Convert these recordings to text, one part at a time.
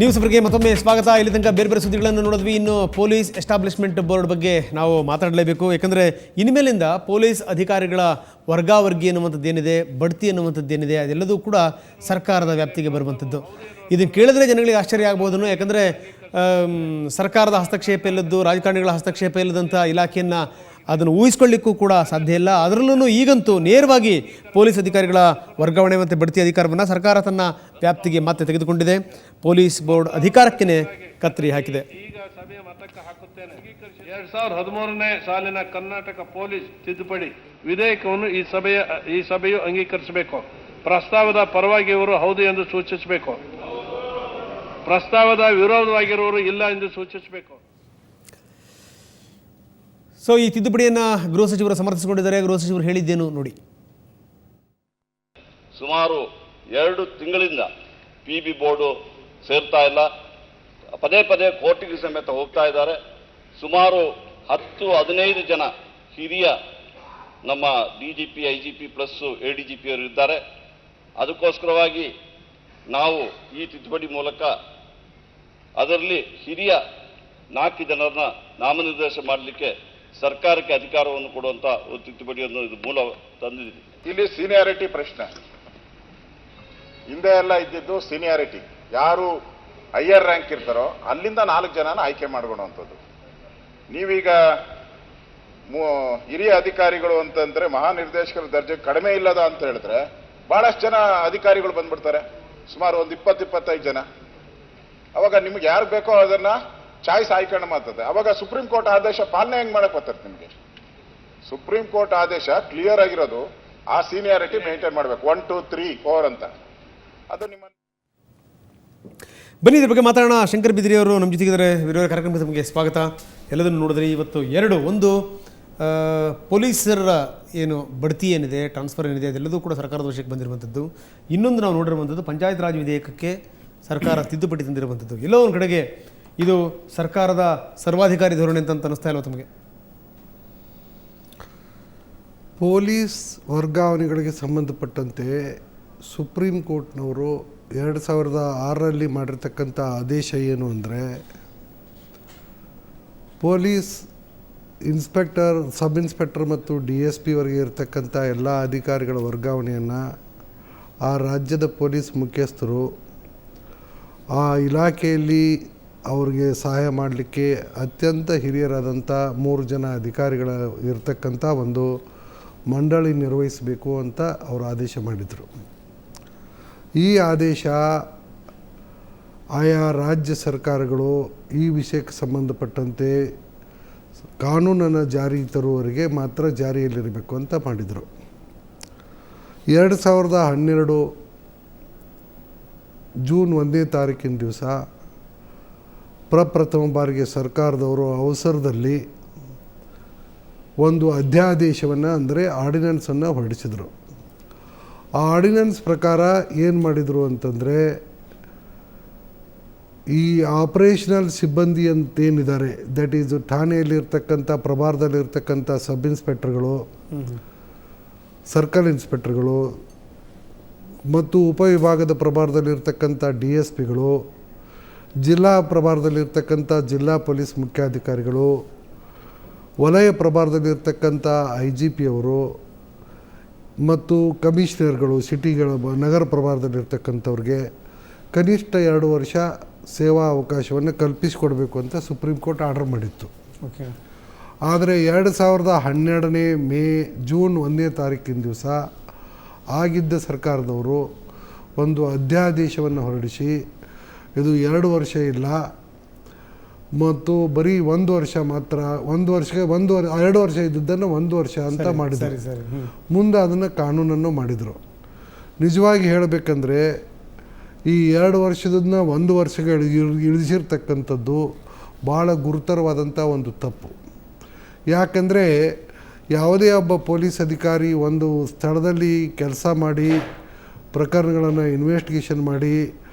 News ಅವರಿಗೆ ಮತ್ತೊಮ್ಮೆ ಸ್ವಾಗತ. ಇಲ್ಲಿ ತನಕ ಬೇರೆ ಬೇರೆ ಸುದ್ದಿಗಳನ್ನು ನೋಡಿದ್ವಿ. ಇನ್ನು ಪೊಲೀಸ್ ಎಸ್ಟಾಬ್ಲಿಷ್ಮೆಂಟ್ ಬೋರ್ಡ್ ಬಗ್ಗೆ ನಾವು ಮಾತಾಡಲೇಬೇಕು. ಯಾಕಂದರೆ ಇನ್ಮೇಲಿಂದ ಪೊಲೀಸ್ ಅಧಿಕಾರಿಗಳ ವರ್ಗಾವರ್ಗಿ ಅನ್ನುವಂಥದ್ದು ಏನಿದೆ, ಬಡ್ತಿ ಅನ್ನುವಂಥದ್ದು ಏನಿದೆ, ಅದೆಲ್ಲದೂ ಕೂಡ ಸರ್ಕಾರದ ವ್ಯಾಪ್ತಿಗೆ ಬರುವಂಥದ್ದು. ಇದನ್ನು ಕೇಳಿದ್ರೆ ಜನಗಳಿಗೆ ಆಶ್ಚರ್ಯ ಆಗ್ಬೋದನ್ನು. ಯಾಕಂದರೆ ಸರ್ಕಾರದ ಹಸ್ತಕ್ಷೇಪ ಇಲ್ಲದ್ದು, ರಾಜಕಾರಣಿಗಳ ಹಸ್ತಕ್ಷೇಪ ಇಲ್ಲದಂಥ ಇಲಾಖೆಯನ್ನು ಅದನ್ನು ಊಹಿಸ್ಕೊಳ್ಳಿಕ್ಕೂ ಕೂಡ ಸಾಧ್ಯ ಇಲ್ಲ. ಅದರಲ್ಲೂ ಈಗಂತೂ ನೇರವಾಗಿ ಪೊಲೀಸ್ ಅಧಿಕಾರಿಗಳ ವರ್ಗಾವಣೆ ಮತ್ತು ಬಡ್ತಿ ಅಧಿಕಾರವನ್ನು ಸರ್ಕಾರ ತನ್ನ ವ್ಯಾಪ್ತಿಗೆ ಮತ್ತೆ ತೆಗೆದುಕೊಂಡಿದೆ. ಪೊಲೀಸ್ ಬೋರ್ಡ್ ಅಧಿಕಾರಕ್ಕೆ ಕತ್ತರಿ ಹಾಕಿದೆ. ಈಗ ಸಭೆಯ ಮತಕ್ಕೆ ಹಾಕುತ್ತೇನೆ. 2013ನೇ ಸಾಲಿನ ಕರ್ನಾಟಕ ಪೊಲೀಸ್ ತಿದ್ದುಪಡಿ ವಿಧೇಯಕವನ್ನು ಈ ಸಭೆಯು ಅಂಗೀಕರಿಸಬೇಕು. ಪ್ರಸ್ತಾವದ ಪರವಾಗಿರುವವರು ಹೌದು ಎಂದು ಸೂಚಿಸಬೇಕು. ಪ್ರಸ್ತಾವದ ವಿರೋಧವಾಗಿರುವವರು ಇಲ್ಲ ಎಂದು ಸೂಚಿಸಬೇಕು. ಸೊ ಈ ತಿದ್ದುಪಡಿಯನ್ನು ಗೃಹ ಸಚಿವರು ಸಮರ್ಥಿಸಿಕೊಂಡಿದ್ದಾರೆ. ಗೃಹ ಸಚಿವರು ಹೇಳಿದ್ದೇನು ನೋಡಿ. ಸುಮಾರು 2 ತಿಂಗಳಿಂದ PB ಬೋರ್ಡು ಸೇರ್ತಾ ಇಲ್ಲ. ಪದೇ ಪದೇ ಕೋರ್ಟಿಗೆ ಸಮೇತ ಹೋಗ್ತಾ ಇದ್ದಾರೆ. ಸುಮಾರು 10-15 ಜನ ಹಿರಿಯ ನಮ್ಮ DGP, IGP ಪ್ಲಸ್ ADGP ಅವರು ಇದ್ದಾರೆ. ಅದಕ್ಕೋಸ್ಕರವಾಗಿ ನಾವು ಈ ತಿದ್ದುಪಡಿ ಮೂಲಕ ಅದರಲ್ಲಿ ಹಿರಿಯ 4 ಜನರನ್ನ ನಾಮನಿರ್ದೇಶನ ಮಾಡಲಿಕ್ಕೆ ಸರ್ಕಾರಕ್ಕೆ ಅಧಿಕಾರವನ್ನು ಕೊಡುವಂತ ತಿದ್ದುಪಡಿಯನ್ನು ಇದು ಮೂಲ ತಂದಿದೆ. ಇಲ್ಲಿ ಸೀನಿಯಾರಿಟಿ ಪ್ರಶ್ನೆ ಹಿಂದೆ ಎಲ್ಲ ಇದ್ದಿದ್ದು. ಸೀನಿಯಾರಿಟಿ ಯಾರು ಹೈಯರ್ ರ್ಯಾಂಕ್ ಇರ್ತಾರೋ ಅಲ್ಲಿಂದ 4 ಜನನ ಆಯ್ಕೆ ಮಾಡ್ಕೊಳ್ಳುವಂಥದ್ದು. ನೀವೀಗ ಹಿರಿಯ ಅಧಿಕಾರಿಗಳು ಅಂತಂದ್ರೆ ಮಹಾನಿರ್ದೇಶಕರ ದರ್ಜೆ ಕಡಿಮೆ ಇಲ್ಲದ ಅಂತ ಹೇಳಿದ್ರೆ ಬಹಳಷ್ಟು ಜನ ಅಧಿಕಾರಿಗಳು ಬಂದ್ಬಿಡ್ತಾರೆ. ಸುಮಾರು ಒಂದು 20-25 ಜನ. ಅವಾಗ ನಿಮ್ಗೆ ಯಾರು ಬೇಕೋ ಅದನ್ನ ಚಾಯ್ಸ್ ಆಯ್ಕೊಂಡು ಮಾಡ್ತದೆ. ಅವಾಗ ಸುಪ್ರೀಂ ಕೋರ್ಟ್ ಆದೇಶ ಪಾಲನೆ ಹೆಂಗ್ ಮಾಡಕ್ ಬರ್ತದೆ ನಿಮ್ಗೆ? ಸುಪ್ರೀಂ ಕೋರ್ಟ್ ಆದೇಶ ಕ್ಲಿಯರ್ ಆಗಿರೋದು ಆ ಸೀನಿಯಾರಿಟಿ ಮೇಂಟೈನ್ ಮಾಡ್ಬೇಕು. 1, 2, 3, 4 ಅಂತ. ಅದು ನಿಮ್ಮ ಬನ್ನಿ ಇದ್ರ ಬಗ್ಗೆ ಮಾತಾಡೋಣ. ಶಂಕರ್ ಬಿದ್ರಿ ಅವರು ನಮ್ಮ ಜೊತೆಗಿದ್ದಾರೆ. ವಿರೋಧ ಕಾರ್ಯಕ್ರಮಕ್ಕೆ ತಮಗೆ ಸ್ವಾಗತ. ಎಲ್ಲದನ್ನು ನೋಡಿದ್ರೆ ಇವತ್ತು 2 ಒಂದು ಪೊಲೀಸರ ಏನು ಬಡ್ತಿ ಏನಿದೆ, ಟ್ರಾನ್ಸ್ಫರ್ ಏನಿದೆ, ಅದೆಲ್ಲದೂ ಕೂಡ ಸರ್ಕಾರದ ವಶಕ್ಕೆ ಬಂದಿರುವಂಥದ್ದು. ಇನ್ನೊಂದು ನಾವು ನೋಡಿರುವಂಥದ್ದು ಪಂಚಾಯತ್ ರಾಜ್ ವಿಧೇಯಕಕ್ಕೆ ಸರ್ಕಾರ ತಿದ್ದುಪಡಿ ತಂದಿರುವಂಥದ್ದು. ಎಲ್ಲೋ ಒಂದು ಕಡೆಗೆ ಇದು ಸರ್ಕಾರದ ಸರ್ವಾಧಿಕಾರಿ ಧೋರಣೆ ಅಂತ ಅನ್ನಿಸ್ತಾ ಇಲ್ವ ತಮಗೆ? ಪೊಲೀಸ್ ವರ್ಗಾವಣೆಗಳಿಗೆ ಸಂಬಂಧಪಟ್ಟಂತೆ ಸುಪ್ರೀಂ ಕೋರ್ಟ್ನವರು 2006ರಲ್ಲಿ ಮಾಡಿರ್ತಕ್ಕಂಥ ಆದೇಶ ಏನು ಅಂದರೆ, ಪೊಲೀಸ್ ಇನ್ಸ್ಪೆಕ್ಟರ್, ಸಬ್ ಇನ್ಸ್ಪೆಕ್ಟರ್ ಮತ್ತು DSP ವರೆಗೆ ಇರತಕ್ಕಂಥ ಎಲ್ಲ ಅಧಿಕಾರಿಗಳ ವರ್ಗಾವಣೆಯನ್ನು ಆ ರಾಜ್ಯದ ಪೊಲೀಸ್ ಮುಖ್ಯಸ್ಥರು ಆ ಇಲಾಖೆಯಲ್ಲಿ ಅವ್ರಿಗೆ ಸಹಾಯ ಮಾಡಲಿಕ್ಕೆ ಅತ್ಯಂತ ಹಿರಿಯರಾದಂಥ 3 ಜನ ಅಧಿಕಾರಿಗಳ ಇರತಕ್ಕಂಥ ಒಂದು ಮಂಡಳಿ ನಿರ್ವಹಿಸಬೇಕು ಅಂತ ಅವರು ಆದೇಶ ಮಾಡಿದರು. ಈ ಆದೇಶ ಆಯಾ ರಾಜ್ಯ ಸರ್ಕಾರಗಳು ಈ ವಿಷಯಕ್ಕೆ ಸಂಬಂಧಪಟ್ಟಂತೆ ಕಾನೂನನ್ನು ಜಾರಿ ತರುವವರೆಗೆ ಮಾತ್ರ ಜಾರಿಯಲ್ಲಿರಬೇಕು ಅಂತ ಮಾಡಿದರು. 2012 ಜೂನ್ 1ನೇ ತಾರೀಕಿನ ದಿವಸ ಪ್ರಪ್ರಥಮ ಬಾರಿಗೆ ಸರ್ಕಾರದವರು ಅವಸರದಲ್ಲಿ ಒಂದು ಅಧ್ಯಾದೇಶವನ್ನು ಅಂದರೆ ಆರ್ಡಿನೆನ್ಸನ್ನು ಹೊರಡಿಸಿದರು. ಆ ಆರ್ಡಿನೆನ್ಸ್ ಪ್ರಕಾರ ಏನು ಮಾಡಿದರು ಅಂತಂದರೆ, ಈ ಆಪರೇಷನಲ್ ಸಿಬ್ಬಂದಿ ಅಂತೇನಿದ್ದಾರೆ, ದಟ್ ಈಸ್ ಠಾಣೆಯಲ್ಲಿರ್ತಕ್ಕಂಥ ಪ್ರಭಾರದಲ್ಲಿರ್ತಕ್ಕಂಥ ಸಬ್ ಇನ್ಸ್ಪೆಕ್ಟರ್ಗಳು, ಸರ್ಕಲ್ ಇನ್ಸ್ಪೆಕ್ಟರ್ಗಳು ಮತ್ತು ಉಪವಿಭಾಗದ ಪ್ರಭಾರದಲ್ಲಿರ್ತಕ್ಕಂಥ DSPಗಳು, ಜಿಲ್ಲಾ ಪ್ರಭಾರದಲ್ಲಿರ್ತಕ್ಕಂಥ ಜಿಲ್ಲಾ ಪೊಲೀಸ್ ಮುಖ್ಯಾಧಿಕಾರಿಗಳು, ವಲಯ ಪ್ರಭಾರದಲ್ಲಿರ್ತಕ್ಕಂಥ IGP ಅವರು ಮತ್ತು ಕಮಿಷನರ್ಗಳು, ಸಿಟಿಗಳ ನಗರ ಪ್ರಭಾರದಲ್ಲಿರ್ತಕ್ಕಂಥವ್ರಿಗೆ ಕನಿಷ್ಠ 2 ವರ್ಷ ಸೇವಾ ಅವಕಾಶವನ್ನು ಕಲ್ಪಿಸಿಕೊಡ್ಬೇಕು ಅಂತ ಸುಪ್ರೀಂ ಕೋರ್ಟ್ ಆರ್ಡರ್ ಮಾಡಿತ್ತು. ಓಕೆ. ಆದರೆ 2012 ಜೂನ್ 1ನೇ ತಾರೀಕಿನ ದಿವಸ ಆಗಿದ್ದ ಸರ್ಕಾರದವರು ಒಂದು ಅಧ್ಯಾದೇಶವನ್ನು ಹೊರಡಿಸಿ ಇದು 2 ವರ್ಷ ಇಲ್ಲ ಮತ್ತು ಬರೀ 1 ವರ್ಷ ಮಾತ್ರ, 2 ವರ್ಷ ಇದ್ದದ್ದನ್ನು 1 ವರ್ಷ ಅಂತ ಮಾಡಿದರು. ಮುಂದೆ ಅದನ್ನು ಕಾನೂನನ್ನು ಮಾಡಿದರು. ನಿಜವಾಗಿ ಹೇಳಬೇಕಂದ್ರೆ ಈ 2 ವರ್ಷದನ್ನ 1 ವರ್ಷಗೆ ಇಳಿಸಿರ್ತಕ್ಕಂಥದ್ದು ಭಾಳ ಗುರುತರವಾದಂಥ ಒಂದು ತಪ್ಪು. ಯಾಕಂದರೆ ಯಾವುದೇ ಒಬ್ಬ ಪೊಲೀಸ್ ಅಧಿಕಾರಿ ಒಂದು ಸ್ಥಳದಲ್ಲಿ ಕೆಲಸ ಮಾಡಿ ಪ್ರಕರಣಗಳನ್ನು ಇನ್ವೆಸ್ಟಿಗೇಷನ್ ಮಾಡಿ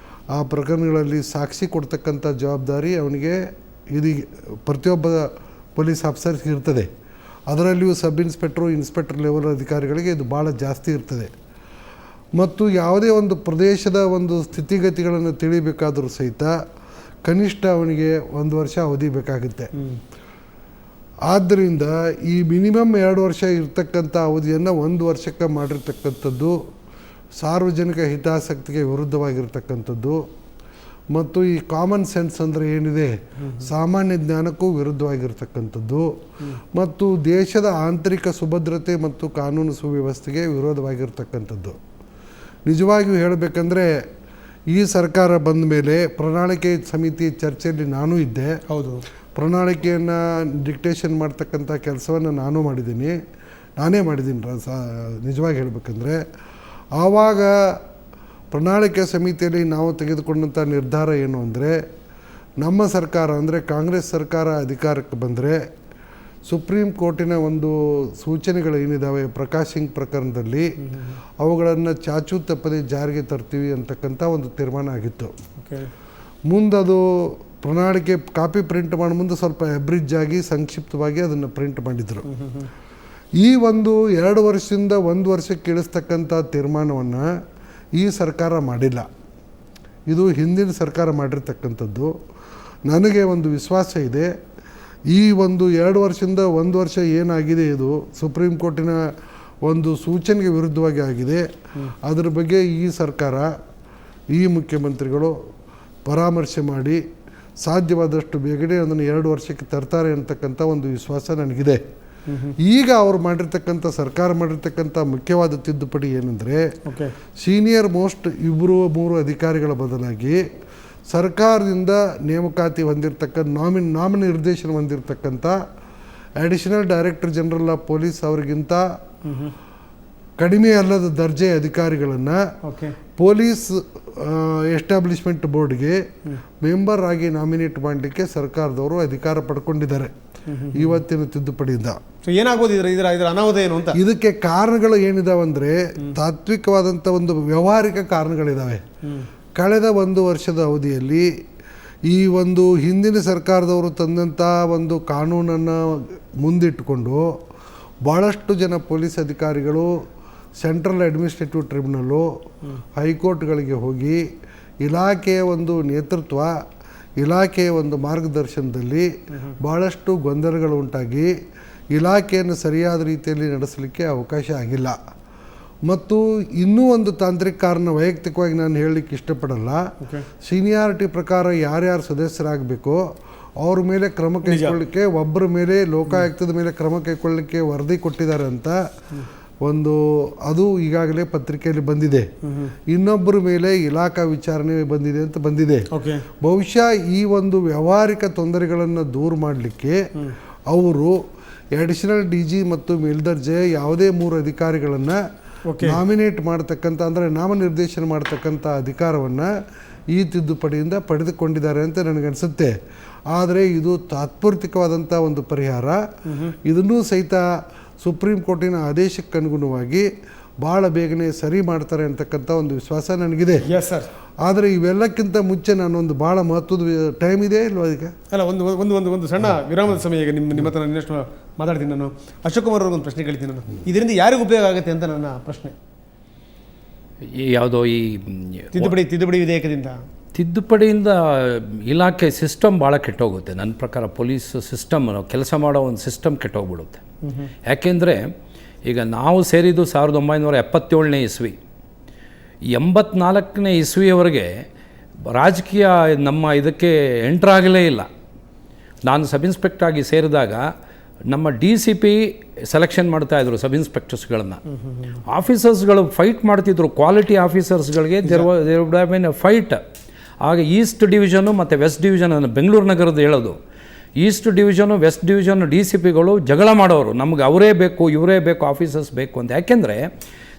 ಆ ಪ್ರಕರಣಗಳಲ್ಲಿ ಸಾಕ್ಷಿ ಕೊಡ್ತಕ್ಕಂಥ ಜವಾಬ್ದಾರಿ ಅವನಿಗೆ ಪ್ರತಿಯೊಬ್ಬ ಪೊಲೀಸ್ ಆಫೀಸರ್ಗೆ ಇರ್ತದೆ. ಅದರಲ್ಲಿಯೂ ಸಬ್ ಇನ್ಸ್ಪೆಕ್ಟ್ರು, ಇನ್ಸ್ಪೆಕ್ಟರ್ ಲೆವೆಲ್ ಅಧಿಕಾರಿಗಳಿಗೆ ಇದು ಭಾಳ ಜಾಸ್ತಿ ಇರ್ತದೆ. ಮತ್ತು ಯಾವುದೇ ಒಂದು ಪ್ರದೇಶದ ಒಂದು ಸ್ಥಿತಿಗತಿಗಳನ್ನು ತಿಳಿಬೇಕಾದರೂ ಸಹಿತ ಕನಿಷ್ಠ ಅವನಿಗೆ 1 ವರ್ಷ ಅವಧಿ ಬೇಕಾಗುತ್ತೆ. ಆದ್ದರಿಂದ ಈ ಮಿನಿಮಮ್ 2 ವರ್ಷ ಇರ್ತಕ್ಕಂಥ ಅವಧಿಯನ್ನು 1 ವರ್ಷಕ್ಕೆ ಮಾಡಿರ್ತಕ್ಕಂಥದ್ದು ಸಾರ್ವಜನಿಕ ಹಿತಾಸಕ್ತಿಗೆ ವಿರುದ್ಧವಾಗಿರ್ತಕ್ಕಂಥದ್ದು ಮತ್ತು ಈ ಕಾಮನ್ ಸೆನ್ಸ್ ಅಂದರೆ ಏನಿದೆ ಸಾಮಾನ್ಯ ಜ್ಞಾನಕ್ಕೂ ವಿರುದ್ಧವಾಗಿರ್ತಕ್ಕಂಥದ್ದು ಮತ್ತು ದೇಶದ ಆಂತರಿಕ ಸುಭದ್ರತೆ ಮತ್ತು ಕಾನೂನು ಸುವ್ಯವಸ್ಥೆಗೆ ವಿರೋಧವಾಗಿರ್ತಕ್ಕಂಥದ್ದು. ನಿಜವಾಗಿಯೂ ಹೇಳಬೇಕಂದ್ರೆ ಈ ಸರ್ಕಾರ ಬಂದ ಮೇಲೆ ಪ್ರಣಾಳಿಕೆ ಸಮಿತಿ ಚರ್ಚೆಯಲ್ಲಿ ನಾನು ಇದ್ದೆ. ಹೌದು, ಪ್ರಣಾಳಿಕೆಯನ್ನು ಡಿಕ್ಟೇಷನ್ ಮಾಡ್ತಕ್ಕಂಥ ಕೆಲಸವನ್ನು ನಾನೇ ಮಾಡಿದ್ದೀನಿ ನಿಜವಾಗಿ ಹೇಳಬೇಕಂದ್ರೆ. ಆವಾಗ ಪ್ರಣಾಳಿಕೆ ಸಮಿತಿಯಲ್ಲಿ ನಾವು ತೆಗೆದುಕೊಂಡಂಥ ನಿರ್ಧಾರ ಏನು ಅಂದರೆ, ನಮ್ಮ ಸರ್ಕಾರ ಅಂದರೆ ಕಾಂಗ್ರೆಸ್ ಸರ್ಕಾರ ಅಧಿಕಾರಕ್ಕೆ ಬಂದರೆ ಸುಪ್ರೀಂ ಕೋರ್ಟಿನ ಒಂದು ಸೂಚನೆಗಳು ಏನಿದ್ದಾವೆ ಪ್ರಕಾಶ್ ಸಿಂಗ್ ಪ್ರಕರಣದಲ್ಲಿ ಅವುಗಳನ್ನು ಚಾಚೂ ತಪ್ಪದೆ ಜಾರಿಗೆ ತರ್ತೀವಿ ಅಂತಕ್ಕಂಥ ಒಂದು ತೀರ್ಮಾನ ಆಗಿತ್ತು. ಮುಂದದು ಪ್ರಣಾಳಿಕೆ ಕಾಪಿ ಪ್ರಿಂಟ್ ಮಾಡಿ ಮುಂದೆ ಸ್ವಲ್ಪ ಎಬ್ರಿಜ್ ಆಗಿ ಸಂಕ್ಷಿಪ್ತವಾಗಿ ಅದನ್ನು ಪ್ರಿಂಟ್ ಮಾಡಿದರು. ಈ ಒಂದು 2 ವರ್ಷದಿಂದ 1 ವರ್ಷಕ್ಕೆ ಇಳಿಸ್ತಕ್ಕಂಥ ತೀರ್ಮಾನವನ್ನು ಈ ಸರ್ಕಾರ ಮಾಡಿಲ್ಲ. ಇದು ಹಿಂದಿನ ಸರ್ಕಾರ ಮಾಡಿರ್ತಕ್ಕಂಥದ್ದು. ನನಗೆ ಒಂದು ವಿಶ್ವಾಸ ಇದೆ, ಈ ಒಂದು 2 ವರ್ಷದಿಂದ 1 ವರ್ಷ ಏನಾಗಿದೆ ಇದು ಸುಪ್ರೀಂ ಕೋರ್ಟಿನ ಒಂದು ಸೂಚನೆಗೆ ವಿರುದ್ಧವಾಗಿ ಆಗಿದೆ. ಅದರ ಬಗ್ಗೆ ಈ ಸರ್ಕಾರ ಈ ಮುಖ್ಯಮಂತ್ರಿಗಳು ಪರಾಮರ್ಶೆ ಮಾಡಿ ಸಾಧ್ಯವಾದಷ್ಟು ಬೇಗನೆ ಅದನ್ನು 2 ವರ್ಷಕ್ಕೆ ತರ್ತಾರೆ ಅಂತಕ್ಕಂಥ ಒಂದು ವಿಶ್ವಾಸ ನನಗಿದೆ. ಈಗ ಅವರು ಮಾಡಿರ್ತಕ್ಕಂಥ ಸರ್ಕಾರ ಮಾಡಿರ್ತಕ್ಕಂಥ ಮುಖ್ಯವಾದ ತಿದ್ದುಪಡಿ ಏನಂದರೆ, ಸೀನಿಯರ್ ಮೋಸ್ಟ್ 2-3 ಅಧಿಕಾರಿಗಳ ಬದಲಾಗಿ ಸರ್ಕಾರದಿಂದ ನೇಮಕಾತಿ ಹೊಂದಿರತಕ್ಕ ನಾಮನಿರ್ದೇಶನ ಹೊಂದಿರತಕ್ಕಂಥ additional director general of police ಅವರಿಗಿಂತ ಕಡಿಮೆ ಅಲ್ಲದ ದರ್ಜೆ ಅಧಿಕಾರಿಗಳನ್ನು ಪೊಲೀಸ್ ಎಸ್ಟಾಬ್ಲಿಷ್ಮೆಂಟ್ ಬೋರ್ಡ್ಗೆ ಮೆಂಬರ್ ಆಗಿ ನಾಮಿನೇಟ್ ಮಾಡಲಿಕ್ಕೆ ಸರ್ಕಾರದವರು ಅಧಿಕಾರ ಪಡ್ಕೊಂಡಿದ್ದಾರೆ ಇವತ್ತಿನ ತಿದ್ದುಪಡಿಯಿಂದ. ಏನಾಗೋದು ಇದರ ಅನಾಹುತ ಏನು ಅಂತ? ಇದಕ್ಕೆ ಕಾರಣಗಳು ಏನಿದಾವಂದ್ರೆ ತಾತ್ವಿಕವಾದಂಥ ಒಂದು ವ್ಯಾವಹಾರಿಕ ಕಾರಣಗಳಿದ್ದಾವೆ. ಕಳೆದ 1 ವರ್ಷದ ಅವಧಿಯಲ್ಲಿ ಈ ಒಂದು ಹಿಂದಿನ ಸರ್ಕಾರದವರು ತಂದಂಥ ಒಂದು ಕಾನೂನನ್ನು ಮುಂದಿಟ್ಟುಕೊಂಡು ಭಾಳಷ್ಟು ಜನ ಪೊಲೀಸ್ ಅಧಿಕಾರಿಗಳು ಸೆಂಟ್ರಲ್ ಅಡ್ಮಿನಿಸ್ಟ್ರೇಟಿವ್ ಟ್ರಿಬ್ಯುನಲ್ಲು ಹೈಕೋರ್ಟ್ಗಳಿಗೆ ಹೋಗಿ ಇಲಾಖೆಯ ಒಂದು ನೇತೃತ್ವ ಇಲಾಖೆಯ ಒಂದು ಮಾರ್ಗದರ್ಶನದಲ್ಲಿ ಭಾಳಷ್ಟು ಗೊಂದಲಗಳು ಉಂಟಾಗಿ ಇಲಾಖೆಯನ್ನು ಸರಿಯಾದ ರೀತಿಯಲ್ಲಿ ನಡೆಸಲಿಕ್ಕೆ ಅವಕಾಶ ಆಗಿಲ್ಲ. ಮತ್ತು ಇನ್ನೂ ಒಂದು ತಾಂತ್ರಿಕ ಕಾರಣ ವೈಯಕ್ತಿಕವಾಗಿ ನಾನು ಹೇಳಲಿಕ್ಕೆ ಇಷ್ಟಪಡಲ್ಲ. ಸೀನಿಯಾರಿಟಿ ಪ್ರಕಾರ ಯಾರ್ಯಾರು ಸದಸ್ಯರಾಗಬೇಕೋ ಅವ್ರ ಮೇಲೆ ಕ್ರಮ ಕೈಗೊಳ್ಳಲಿಕ್ಕೆ, ಒಬ್ಬರ ಮೇಲೆ ಲೋಕಾಯುಕ್ತದ ಮೇಲೆ ಕ್ರಮ ಕೈಗೊಳ್ಳಲಿಕ್ಕೆ ವರದಿ ಕೊಟ್ಟಿದ್ದಾರೆ ಅಂತ ಒಂದು ಅದು ಈಗಾಗಲೇ ಪತ್ರಿಕೆಯಲ್ಲಿ ಬಂದಿದೆ. ಇನ್ನೊಬ್ಬರ ಮೇಲೆ ಇಲಾಖಾ ವಿಚಾರಣೆ ಬಂದಿದೆ ಅಂತ ಬಂದಿದೆ. ಬಹುಶಃ ಈ ಒಂದು ವ್ಯಾವಹಾರಿಕ ತೊಂದರೆಗಳನ್ನು ದೂರ ಮಾಡಲಿಕ್ಕೆ ಅವರು ಅಡಿಷನಲ್ DG ಮತ್ತು ಮೇಲ್ದರ್ಜೆ ಯಾವುದೇ 3 ಅಧಿಕಾರಿಗಳನ್ನು ನಾಮಿನೇಟ್ ಮಾಡ್ತಕ್ಕಂಥ ಅಂದರೆ ನಾಮನಿರ್ದೇಶನ ಮಾಡ್ತಕ್ಕಂಥ ಅಧಿಕಾರವನ್ನು ಈ ತಿದ್ದುಪಡಿಯಿಂದ ಪಡೆದುಕೊಂಡಿದ್ದಾರೆ ಅಂತ ನನಗನ್ಸುತ್ತೆ. ಆದರೆ ಇದು ತಾತ್ಪೂರ್ತಿಕವಾದಂಥ ಒಂದು ಪರಿಹಾರ. ಇದನ್ನೂ ಸಹಿತ ಸುಪ್ರೀಂ ಕೋರ್ಟಿನ ಆದೇಶಕ್ಕೆ ಅನುಗುಣವಾಗಿ ಭಾಳ ಬೇಗನೆ ಸರಿ ಮಾಡ್ತಾರೆ ಅಂತಕ್ಕಂಥ ಒಂದು ವಿಶ್ವಾಸ ನನಗಿದೆ. ಆದರೆ ಇವೆಲ್ಲಕ್ಕಿಂತ ಮುಂಚೆ ನಾನೊಂದು ಭಾಳ ಮಹತ್ವದ ಟೈಮ್ ಇದೆ ಇಲ್ವಾ ಈಗ? ಅಲ್ಲ, ಒಂದು ಸಣ್ಣ ವಿರಾಮದ ಸಮಯ. ಈಗ ನಿಮ್ಮ ಹತ್ರ ಇನ್ನಷ್ಟು ಮಾತಾಡ್ತೀನಿ. ನಾನು ಅಶೋಕ್ ಕುಮಾರ್ ಅವ್ರಿಗೊಂದು ಪ್ರಶ್ನೆ ಕೇಳ್ತೀನಿ. ನಾನು ಇದರಿಂದ ಯಾರಿಗೂ ಉಪಯೋಗ ಆಗುತ್ತೆ ಅಂತ ನನ್ನ ಪ್ರಶ್ನೆ. ಯಾವುದೋ ಈ ತಿದ್ದುಪಡಿ ವಿಧೇಯಕದಿಂದ ತಿದ್ದುಪಡಿಯಿಂದ ಇಲಾಖೆ ಸಿಸ್ಟಮ್ ಭಾಳ ಕೆಟ್ಟೋಗುತ್ತೆ. ನನ್ನ ಪ್ರಕಾರ ಪೊಲೀಸ್ ಸಿಸ್ಟಮ್ ಕೆಲಸ ಮಾಡೋ ಒಂದು ಸಿಸ್ಟಮ್ ಕೆಟ್ಟೋಗ್ಬಿಡುತ್ತೆ. ಯಾಕೆಂದರೆ ಈಗ ನಾವು ಸೇರಿದ್ದು 1977ನೇ ಇಸ್ವಿ. 84ನೇ ಇಸ್ವಿಯವರೆಗೆ ರಾಜಕೀಯ ನಮ್ಮ ಇದಕ್ಕೆ ಎಂಟ್ರಾಗಲೇ ಇಲ್ಲ. ನಾನು ಸಬ್ ಇನ್ಸ್ಪೆಕ್ಟರ್ ಆಗಿ ಸೇರಿದಾಗ ನಮ್ಮ DCP ಸೆಲೆಕ್ಷನ್ ಮಾಡ್ತಾಯಿದ್ರು ಸಬ್ ಇನ್ಸ್ಪೆಕ್ಟರ್ಸ್ಗಳನ್ನು. ಆಫೀಸರ್ಸ್ಗಳು ಫೈಟ್ ಮಾಡ್ತಿದ್ರು, ಕ್ವಾಲಿಟಿ ಆಫೀಸರ್ಸ್ಗಳಿಗೆ there would have been a fight. ಆಗ ಈಸ್ಟ್ ಡಿವಿಷನು ಮತ್ತು ವೆಸ್ಟ್ ಡಿವಿಷನ್, ಬೆಂಗಳೂರು ನಗರದ ಹೇಳೋದು, ಈಸ್ಟ್ ಡಿವಿಷನು ವೆಸ್ಟ್ ಡಿವಿಷನ್ DCPಗಳು ಜಗಳ ಮಾಡೋರು, ನಮ್ಗೆ ಅವರೇ ಬೇಕು ಇವರೇ ಬೇಕು ಆಫೀಸರ್ಸ್ ಬೇಕು ಅಂತ. ಯಾಕೆಂದರೆ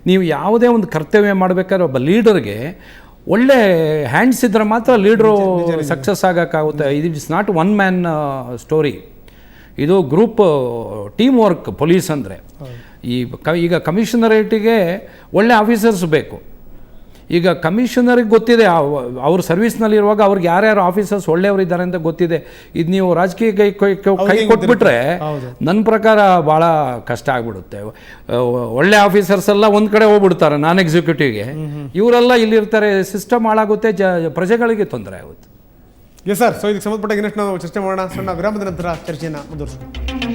ನೀವು ಯಾವುದೇ ಒಂದು ಕರ್ತವ್ಯ ಮಾಡಬೇಕಾದ್ರೆ ಒಬ್ಬ ಲೀಡರ್ಗೆ ಒಳ್ಳೆ ಹ್ಯಾಂಡ್ಸ್ ಇದ್ದರೆ ಮಾತ್ರ ಲೀಡ್ರು ಸಕ್ಸಸ್ ಆಗೋಕ್ಕಾಗುತ್ತೆ. It's not one man story, ಇದು ಗ್ರೂಪ್ ಟೀಮ್ ವರ್ಕ್ ಪೊಲೀಸ್ ಅಂದರೆ. ಈಗ ಕಮಿಷನರೇಟಿಗೆ ಒಳ್ಳೆ ಆಫೀಸರ್ಸ್ ಬೇಕು. ಈಗ ಕಮಿಷನರಿಗೆ ಗೊತ್ತಿದೆ ಅವ್ರ ಸರ್ವಿಸ್ನಲ್ಲಿರುವಾಗ ಅವ್ರಿಗೆ ಯಾರ್ಯಾರು ಆಫೀಸರ್ಸ್ ಒಳ್ಳೆಯವರಿದ್ದಾರೆ ಅಂತ ಗೊತ್ತಿದೆ. ಇದು ನೀವು ರಾಜಕೀಯ ಕೈ ಕೊಟ್ಬಿಟ್ರೆ ನನ್ನ ಪ್ರಕಾರ ಭಾಳ ಕಷ್ಟ ಆಗಿಬಿಡುತ್ತೆ. ಒಳ್ಳೆ ಆಫೀಸರ್ಸ್ ಎಲ್ಲ ಒಂದು ಕಡೆ ಹೋಗ್ಬಿಡ್ತಾರೆ ನಾನ್ ಎಕ್ಸಿಕ್ಯೂಟಿವ್ಗೆ, ಇವರೆಲ್ಲ ಇಲ್ಲಿರ್ತಾರೆ, ಸಿಸ್ಟಮ್ ಹಾಳಾಗುತ್ತೆ, ಪ್ರಜೆಗಳಿಗೆ ತೊಂದರೆ ಆಗುತ್ತೆ. Yes sir. ಸೊ ಇದಕ್ಕೆ ಸಂಬಂಧಪಟ್ಟ ಇನ್ನಷ್ಟು ನಾವು ಚರ್ಚೆ ಮಾಡೋಣ. ಸಣ್ಣ ವಿರಾಮದ ನಂತರ ಚರ್ಚೆಯನ್ನು ಮುಂದುವರಿಸೋಣ.